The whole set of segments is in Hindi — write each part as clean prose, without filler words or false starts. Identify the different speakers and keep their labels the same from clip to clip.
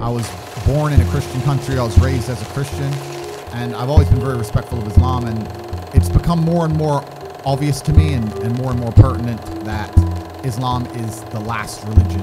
Speaker 1: I was born in a Christian country. I was raised as a Christian, and I've always been very respectful of Islam. And it's become more and more obvious to me and more pertinent that Islam is the last religion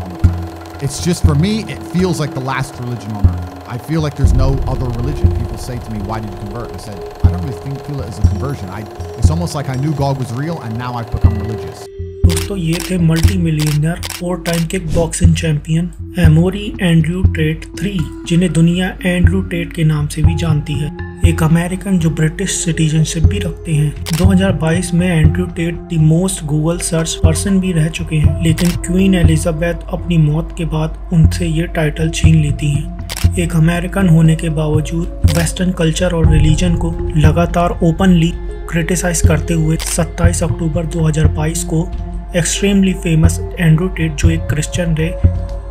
Speaker 1: on the planet. It's just, for me, it feels like the last religion on earth. I feel like there's no other religion. People say to me, why did you convert? I said, I don't really feel it as a conversion. It's almost like I knew God was real and now I've become religious.
Speaker 2: दोस्तों, ये थे multi millionaire 4 time kick boxing champion Emory Andrew Tate III, जिन्हें दुनिया एंड्रयू टेट के नाम से भी जानती है। एक अमेरिकन जो ब्रिटिश सिटीजनशिप भी रखते हैं। 2022 में Andrew Tate the most Google search person भी रह चुके हैं, लेकिन क्वीन एलिजाबेथ अपनी मौत के बाद उनसे ये टाइटल छीन लेती हैं। एक अमेरिकन होने के बावजूद वेस्टर्न कल्चर और रिलीजन को लगातार ओपनली क्रिटिसाइज करते हुए 27 अक्टूबर 2022 को एक्सट्रीमली फेमस एंड्रयू टेट, जो एक क्रिश्चियन रहे,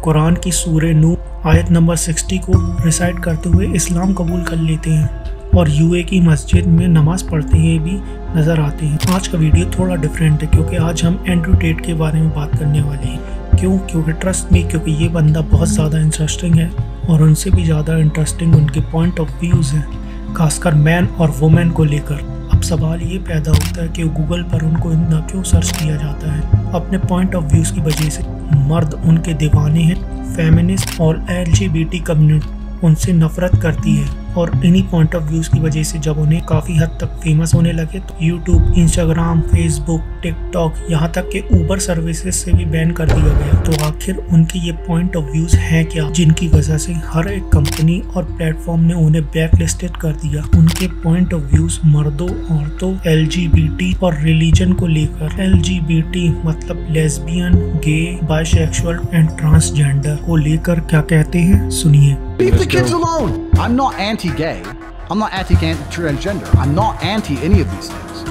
Speaker 2: कुरान की सूरे नूह आयत नंबर 60 को रिसाइट करते हुए इस्लाम कबूल कर लेते हैं और यूए की मस्जिद में नमाज पढ़ते हुए भी नजर आते हैं। आज का वीडियो थोड़ा डिफरेंट है क्योंकि आज हम एंड्रयू टेट के बारे में बात करने वाले हैं। क्योंकि ट्रस्ट मी, क्योंकि ये बंदा बहुत ज़्यादा इंटरेस्टिंग है और उनसे भी ज़्यादा इंटरेस्टिंग उनके पॉइंट ऑफ व्यूज़ हैं, खासकर मैन और वुमेन को लेकर। अब सवाल ये पैदा होता है कि गूगल पर उनको इतना क्यों सर्च किया जाता है। अपने पॉइंट ऑफ व्यूज़ की वजह से मर्द उनके दीवाने हैं, फेमिनिस्ट और LGBT कम्युनिटी उनसे नफरत करती है और इन्हीं पॉइंट ऑफ व्यूज़ की वजह से जब उन्हें काफ़ी हद तक फेमस होने लगे तो यूट्यूब, इंस्टाग्राम, फेसबुक, टिकटॉक, यहाँ तक के ऊबर सर्विसेज से भी बैन कर दिया गया। तो आखिर उनके ये पॉइंट ऑफ व्यूज़ हैं क्या, जिनकी वजह से हर एक कंपनी और प्लेटफॉर्म ने उन्हें ब्लैक लिस्टेड कर दिया। उनके पॉइंट ऑफ व्यूज़ मर्दों, औरतों, LGBT और रिलीजन को लेकर। LGBT मतलब lesbian, gay, bisexual and transgender को लेकर क्या कहते हैं, सुनिए।
Speaker 3: Leave the kids alone. I'm not anti-gay. I'm not anti-transgender. I'm not anti any of these things.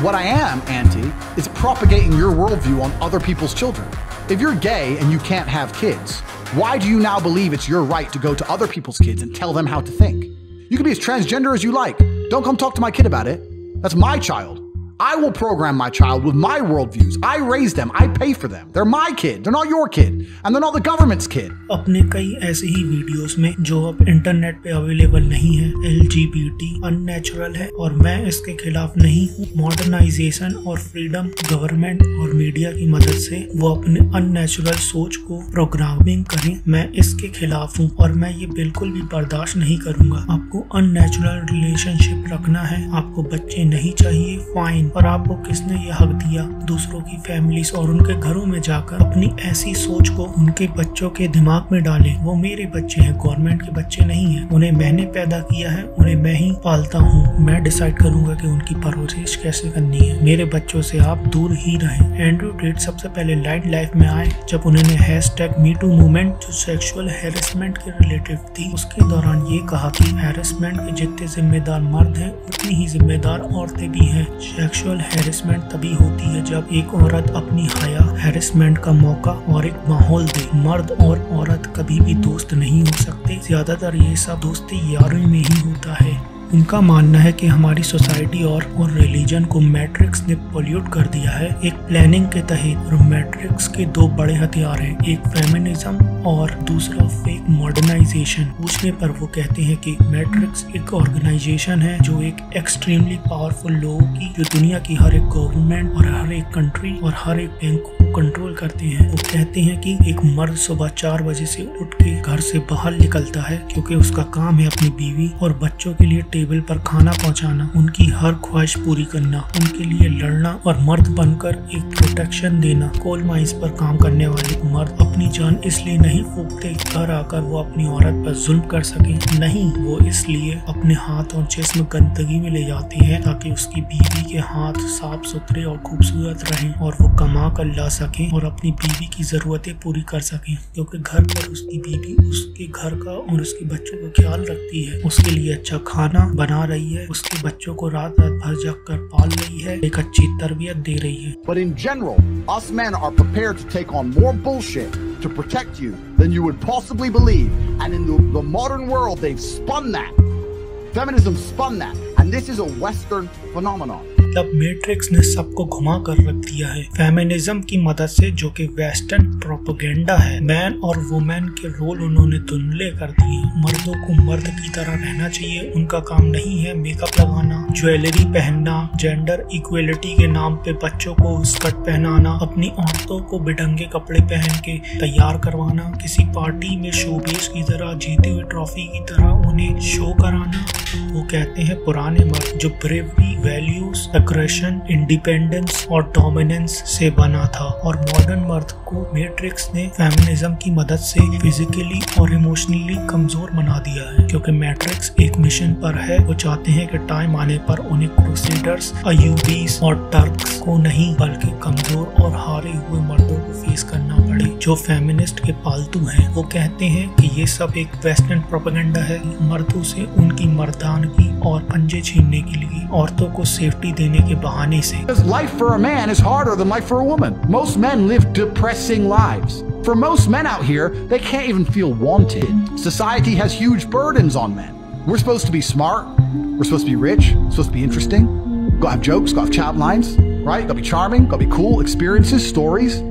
Speaker 3: What I am anti is propagating your worldview on other people's children. If you're gay and you can't have kids, why do you now believe it's your right to go to other people's kids and tell them how to think? You can be as transgender as you like. Don't come talk to my kid about it. That's my child. I will program my child with my worldviews. I raise them. I pay for them. They're my kid. They're not your kid. And they're not the government's kid.
Speaker 2: अपने कई ऐसे ही वीडियोस में जो अब इंटरनेट पे अवेलेबल नहीं है, LGBT अननेचुरल है और मैं इसके खिलाफ नहीं हूँ। मॉडर्नाइजेशन और फ्रीडम गवर्नमेंट और मीडिया की मदद से वो अपने अननेचुरल सोच को प्रोग्रामिंग करें, मैं इसके खिलाफ हूँ और मैं ये बिल्कुल भी बर्दाश्त नहीं करूँगा। आपको अननेचुरल रिलेशनशिप रखना है, आपको बच्चे नहीं चाहिए, फाइन। और आपको किसने ये हक दिया दूसरों की फैमिलीज और उनके घरों में जाकर अपनी ऐसी सोच को उनके बच्चों के दिमाग में डालें? वो मेरे बच्चे हैं, गवर्नमेंट के बच्चे नहीं हैं। उन्हें मैंने पैदा किया है, उन्हें मैं ही पालता हूँ। मैं डिसाइड करूंगा कि उनकी परवरिश कैसे करनी है। मेरे बच्चों से आप दूर ही रहें। एंड्रयू टेट सबसे पहले लाइफ में आए जब उन्होंने #MeToo मूवमेंट, जो सेक्सुअल हैरेसमेंट के रिलेटिव थी, उसके दौरान ये कहा कि हैरेसमेंट के जितने जिम्मेदार मर्द हैं उतनी ही जिम्मेदार औरतें भी हैं। सेक्सुअल हैरेसमेंट तभी होती है जब एक औरत अपनी हया हैरेसमेंट का मौका और एक माहौल दे। मर्द और औरत कभी भी दोस्त नहीं हो सकते, ज्यादातर ये सब दोस्ती यारी में ही होता है। उनका मानना है कि हमारी सोसाइटी और रिलीजन को मैट्रिक्स ने पोल्यूट कर दिया है एक प्लानिंग के तहत। और मैट्रिक्स के 2 बड़े हथियार हैं, एक फेमिनिज्म और दूसरा फेक मॉडर्नाइजेशन। पूछने पर वो कहते हैं कि मैट्रिक्स एक ऑर्गेनाइजेशन है जो एक एक्सट्रीमली पावरफुल लोगों की, जो दुनिया की हर एक गवर्नमेंट और हर एक कंट्री और हर एक बैंक को कंट्रोल करते हैं। वो कहते हैं कि एक मर्द सुबह 4 बजे से उठ के घर से बाहर निकलता है क्योंकि उसका काम है अपनी बीवी और बच्चों के लिए टेबल पर खाना पहुंचाना, उनकी हर ख्वाहिश पूरी करना, उनके लिए लड़ना और मर्द बनकर एक प्रोटेक्शन देना। कोल माइंस पर काम करने वाले मर्द अपनी जान इसलिए नहीं फूंकते घर आकर वो अपनी औरत पर जुल्म कर सके, नहीं, वो इसलिए अपने हाथ और जिस्म गंदगी में ले जाते हैं ताकि उसकी बीवी के हाथ साफ सुथरे और खूबसूरत रहें और वो कमा कर ला सके और अपनी बीवी की जरूरतें पूरी कर सके, क्योंकि घर पर उसकी बीवी उसके घर का और उसके बच्चों का ख्याल रखती है, उसके लिए अच्छा खाना बना रही है, उसके बच्चों को रात भर जग कर पाल रही है, एक अच्छी तरबियत दे रही है।
Speaker 3: But in general, us men are prepared to take on more bullshit to protect you than you would possibly believe. And in the modern world, they've spun that. Feminism spun that. And this is a Western phenomenon.
Speaker 2: मतलब मैट्रिक्स ने सबको घुमा कर रख दिया है फेमिनिज्म की मदद से, जो कि वेस्टर्न प्रोपेगेंडा है। मैन और वुमेन के रोल उन्होंने धुंधले कर दिए। मर्दों को मर्द की तरह रहना चाहिए, उनका काम नहीं है मेकअप लगाना, ज्वेलरी पहनना, जेंडर इक्वलिटी के नाम पे बच्चों को स्कर्ट पहनाना, अपनी औरतों को बेढंगे कपड़े पहन के तैयार करवाना, किसी पार्टी में शोबेस की तरह जीती हुई ट्रॉफी की तरह उन्हें शो कराना। वो कहते हैं पुराने मर्द जो ब्रेवरी, वैल्यूज, एग्रेशन, इंडिपेंडेंस और डोमिनेंस से बना था, और मॉडर्न मर्द को मैट्रिक्स ने फेमिनिज्म की मदद से फिजिकली और इमोशनली कमजोर बना दिया है, क्योंकि मैट्रिक्स एक मिशन पर है। वो चाहते हैं कि टाइम आने पर उन्हें क्रूसेडर्स, अयूबीज और टर्क्स को नहीं बल्कि कमजोर और हारे हुए मर्दों को फेस करना पड़े जो फेमिनिस्ट के पालतू हैं। वो कहते हैं कि ये सब एक वेस्टर्न प्रोपेगेंडा है, मर्दों से उनकी मर्दानगी और पंजे छीनने के लिए, औरतों को सेफ्टी देने के बहाने से।
Speaker 3: Life for a man is harder than life for a woman. Most men live depressing lives. For most men out here, they can't even feel wanted. Society has huge burdens on men. We're supposed to be smart, we're supposed to be rich, we're supposed to be interesting, gotta have jokes, gotta have chat lines, right? Gotta be charming, gotta be cool, experiences, stories.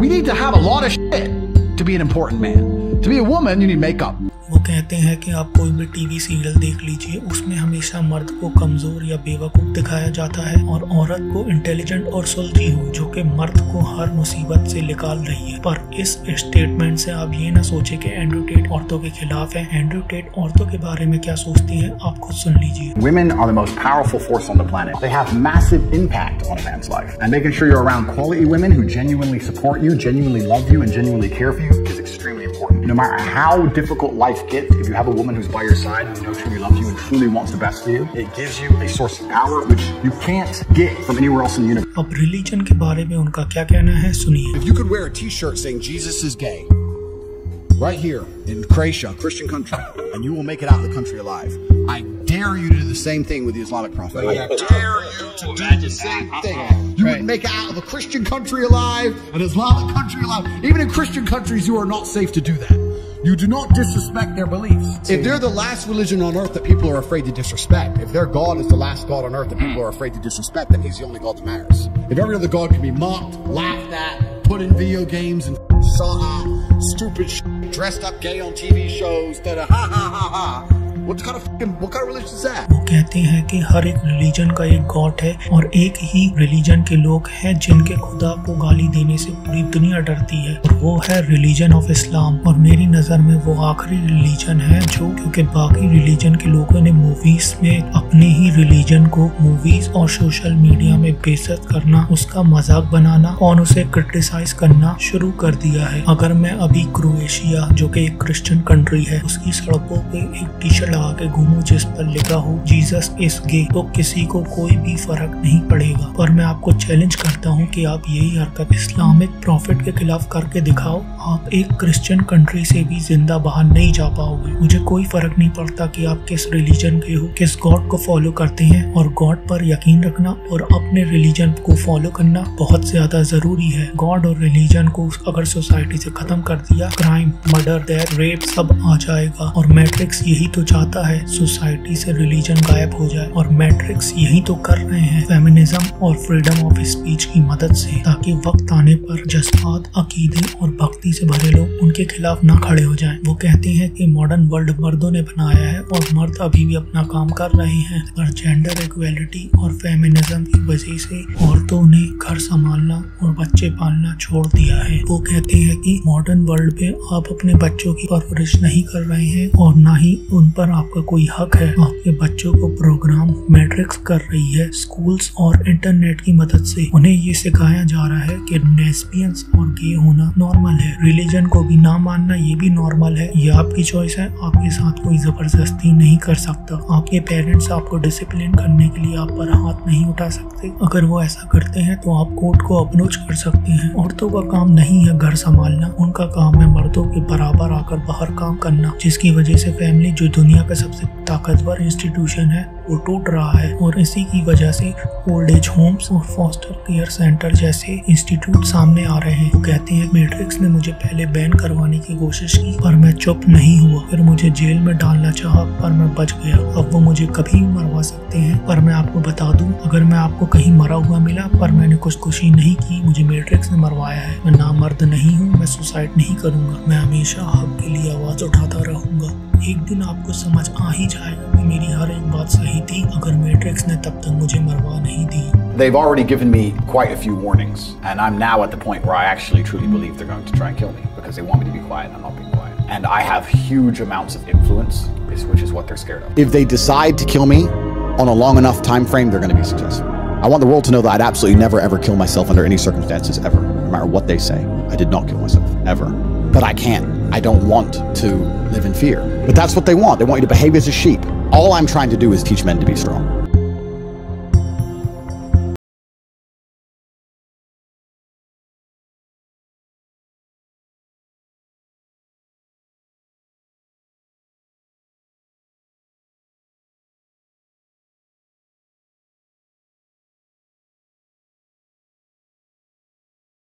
Speaker 3: We need to have a lot of shit to be an important man. To be a woman, you need makeup.
Speaker 2: वो कहते हैं कि आप कोई भी टीवी सीरियल देख लीजिए, उसमें हमेशा मर्द को कमजोर या बेवकूफ दिखाया जाता है और औरत को इंटेलिजेंट और सुलझी हुई, जो कि मर्द को हर मुसीबत से निकाल रही है। पर इस स्टेटमेंट से आप ये ना सोचे कि एंड्रू टेट औरतों के खिलाफ है। एंड्रू टेट औरतों के बारे में क्या सोचती है, आप खुद सुन लीजिए।
Speaker 4: Women are the most powerful force on the planet. They have massive impact on a man's life. And making sure you're around quality women who genuinely support you, genuinely love you, and genuinely care for you is extremely important. No matter how difficult life gets, if you have a woman who's by your side, who knows truly loves you and truly wants the best for you, it gives you a source of power which you can't get from anywhere else in the universe.
Speaker 2: अब रिलीजन के बारे में उनका क्या कहना है, सुनिए।
Speaker 5: If you could wear a t-shirt saying Jesus is gay, right here in Croatia, Christian country, and you will make it out of the country alive, I dare you to do the same thing with the Islamic Prophet. I dare you to do the same thing. You would make it out of a Christian country alive, an Islamic country alive. Even in Christian countries, you are not safe to do that. You do not disrespect their beliefs. If they're the last religion on earth that people are afraid to disrespect, if their God is the last God on earth that people are afraid to disrespect, then he's the only God that matters. If every other God can be mocked, laughed at, put in video games and sought out, stupid shit, dressed up gay on TV shows, that ha ha ha ha. What kind of religion is that?
Speaker 2: वो कहते हैं कि हर एक रिलीजन का एक गॉड है और एक ही रिलीजन के लोग हैं जिनके खुदा को गाली देने से पूरी दुनिया डरती है, और वो है रिलीजन ऑफ इस्लाम। और मेरी नजर में वो आखिरी रिलीजन है जो, क्योंकि बाकी रिलीजन के लोगों ने मूवीज में अपने ही रिलीजन को मूवीज और सोशल मीडिया में बेइज्जत करना, उसका मजाक बनाना और उसे क्रिटिसाइज करना शुरू कर दिया है। अगर मैं अभी क्रोएशिया, जो कि एक क्रिश्चियन कंट्री है, उसकी सड़कों पे एक टी शर्ट लगा के घूमूं जिस पर लिखा हो जीसस इज गे, तो किसी को कोई भी फर्क नहीं पड़ेगा। पर मैं आपको चैलेंज करता हूं कि आप यही हरकत इस्लामिक प्रॉफिट के खिलाफ करके दिखाओ, आप एक क्रिश्चियन कंट्री से भी जिंदा बाहर नहीं जा पाओगे। मुझे कोई फर्क नहीं पड़ता कि आप किस रिलीजन के हो, किस गॉड को फॉलो करते हैं, और गॉड पर यकीन रखना और अपने रिलीजन को फॉलो करना बहुत ज्यादा जरूरी है। गॉड और रिलीजन को अगर सोसाइटी से खत्म कर दिया, क्राइम, मर्डर, डेथ, रेप सब आ जाएगा। और मैट्रिक्स यही तो चाहता है, सोसाइटी से रिलीजन गायब हो जाए, और मैट्रिक्स यही तो कर रहे हैं फेमिनिज्म और फ्रीडम ऑफ स्पीच की मदद से, ताकि वक्त आने पर जज्बात, अकीदे और भक्ति से भरे लोग उनके खिलाफ ना खड़े हो जाएं। वो कहते हैं कि मॉडर्न वर्ल्ड मर्दों ने बनाया है और मर्द अभी भी अपना काम कर रहे हैं, पर जेंडर इक्वेलिटी और फेमिनिज्म की वजह से औरतों ने घर संभालना और बच्चे पालना छोड़ दिया है। वो कहते हैं कि मॉडर्न वर्ल्ड पे आप अपने बच्चों की परवरिश नहीं कर रहे हैं और ना ही उन पर आपका कोई हक है। आपके बच्चों को प्रोग्राम मैट्रिक्स कर रही है स्कूल्स और इंटरनेट की मदद से। उन्हें ये सिखाया जा रहा है कि लेस्बियंस और गे होना नॉर्मल है, रिलीजन को भी ना मानना ये भी नॉर्मल है। ये आपकी चॉइस है, आपके साथ कोई जबरदस्ती नहीं कर सकता। आपके पेरेंट्स आपको डिसिप्लिन करने के लिए आप पर हाथ नहीं उठा सकते। अगर वो ऐसा करते हैं तो आप कोर्ट को अप्रोच कर सकते हैं। औरतों का काम नहीं है घर संभालना, उनका काम है मर्दों के बराबर आकर बाहर काम करना, जिसकी वजह से फैमिली, जो दुनिया का सबसे ताकतवर इंस्टीट्यूशन है, वो टूट रहा है और इसी की वजह से ओल्ड एज होम्स और फॉस्टर केयर सेंटर जैसे इंस्टीट्यूट सामने आ रहे हैं। वो कहते हैं मैट्रिक्स ने मुझे पहले बैन करवाने की कोशिश की पर मैं चुप नहीं हुआ, फिर मुझे जेल में डालना चाहा पर मैं बच गया। अब वो मुझे कभी भी मरवा सकते हैं, पर मैं आपको बता दूं, अगर मैं आपको कहीं मरा हुआ मिला पर मैंने खुदकुशी नहीं की, मुझे मैट्रिक्स ने मरवाया है। मैं नामर्द नहीं हूँ, मैं सुसाइड नहीं करूंगा, मैं हमेशा हक के लिए आवाज उठाता रहूंगा। एक दिन आपको समझ आ ही जाएगा कि मेरी हर एक बात सही थी अगर मैट्रिक्स ने तब तक मुझे मरवा नहीं दी।
Speaker 4: They've already given me quite a few warnings, and I'm now at the point where I actually truly believe they're going to try and kill me because they want me to be quiet and I'm not being quiet. And I have huge amounts of influence, which is what they're scared of. If they decide to kill me on a long enough time frame, they're going to be successful. I want the world to know that I'd absolutely never ever kill myself under any circumstances ever, no matter what they say. I did not kill myself, ever. But I can't. I don't want to live in fear. But that's what they want. They want you to behave as a sheep. All I'm trying to do is teach men to be strong.